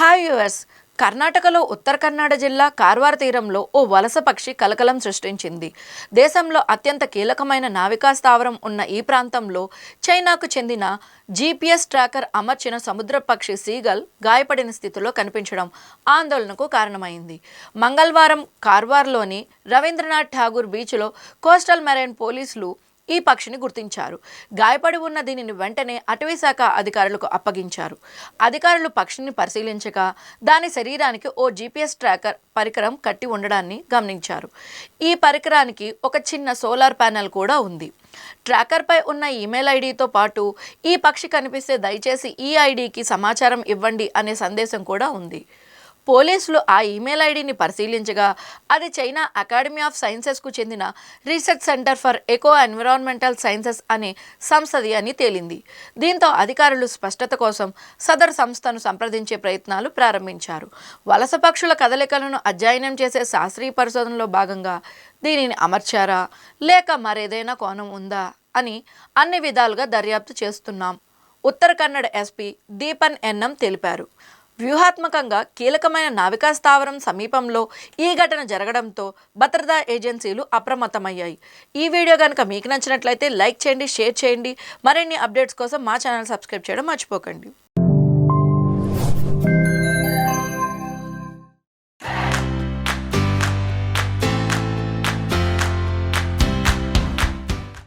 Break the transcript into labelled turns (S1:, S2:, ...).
S1: Hi viewers. కర్ణాటకలో ఉత్తర కన్నడ జిల్లా కార్వార్ తీరంలో ఓ వలస పక్షి కలకలం సృష్టించింది. దేశంలో అత్యంత కీలకమైన నావికా స్థావరం ఉన్న ఈ ప్రాంతంలో చైనాకు చెందిన జీపీఎస్ ట్రాకర్ అమర్చిన సముద్ర పక్షి సీగల్ గాయపడిన స్థితిలో కనిపించడం ఆందోళనకు కారణమైంది. మంగళవారం కార్వార్లోని రవీంద్రనాథ్ ఠాగూర్ బీచ్లో కోస్టల్ మెరైన్ పోలీసులు ఈ పక్షిని గుర్తించారు. గాయపడి ఉన్న దీనిని వెంటనే అటవీశాఖ అధికారులకు అప్పగించారు. అధికారులు పక్షిని పరిశీలించగా దాని శరీరానికి ఓ జీపీఎస్ ట్రాకర్ పరికరం కట్టి ఉండడాన్ని గమనించారు. ఈ పరికరానికి ఒక చిన్న సోలార్ ప్యానెల్ కూడా ఉంది. ట్రాకర్పై ఉన్న ఈమెయిల్ ఐడితో పాటు ఈ పక్షి కనిపిస్తే దయచేసి ఈ ఐడికి సమాచారం ఇవ్వండి అనే సందేశం కూడా ఉంది. పోలీసులు ఆ ఈమెయిల్ ఐడిని పరిశీలించగా అది చైనా అకాడమీ ఆఫ్ సైన్సెస్కు చెందిన research centre for eco environmental sciences అనే సంస్థది అని తేలింది. దీంతో అధికారులు స్పష్టత కోసం సదరు సంస్థను సంప్రదించే ప్రయత్నాలు ప్రారంభించారు. వలస పక్షుల కదలికలను అధ్యయనం చేసే శాస్త్రీయ పరిశోధనలో భాగంగా దీనిని అమర్చారా లేక మరేదైనా కోణం ఉందా అని అన్ని విధాలుగా దర్యాప్తు చేస్తున్నాం, ఉత్తర కన్నడ ఎస్పీ దీపన్ ఎన్ఎం తెలిపారు. వ్యూహాత్మకంగా కీలకమైన నావికా స్థావరం సమీపంలో ఈ ఘటన జరగడంతో భద్రతా ఏజెన్సీలు అప్రమత్తమయ్యాయి. ఈ వీడియో కనుక మీకు నచ్చినట్లయితే లైక్ చేయండి, షేర్ చేయండి. మరిన్ని అప్డేట్స్ కోసం మా ఛానల్ సబ్స్క్రైబ్ చేయడం మర్చిపోకండి.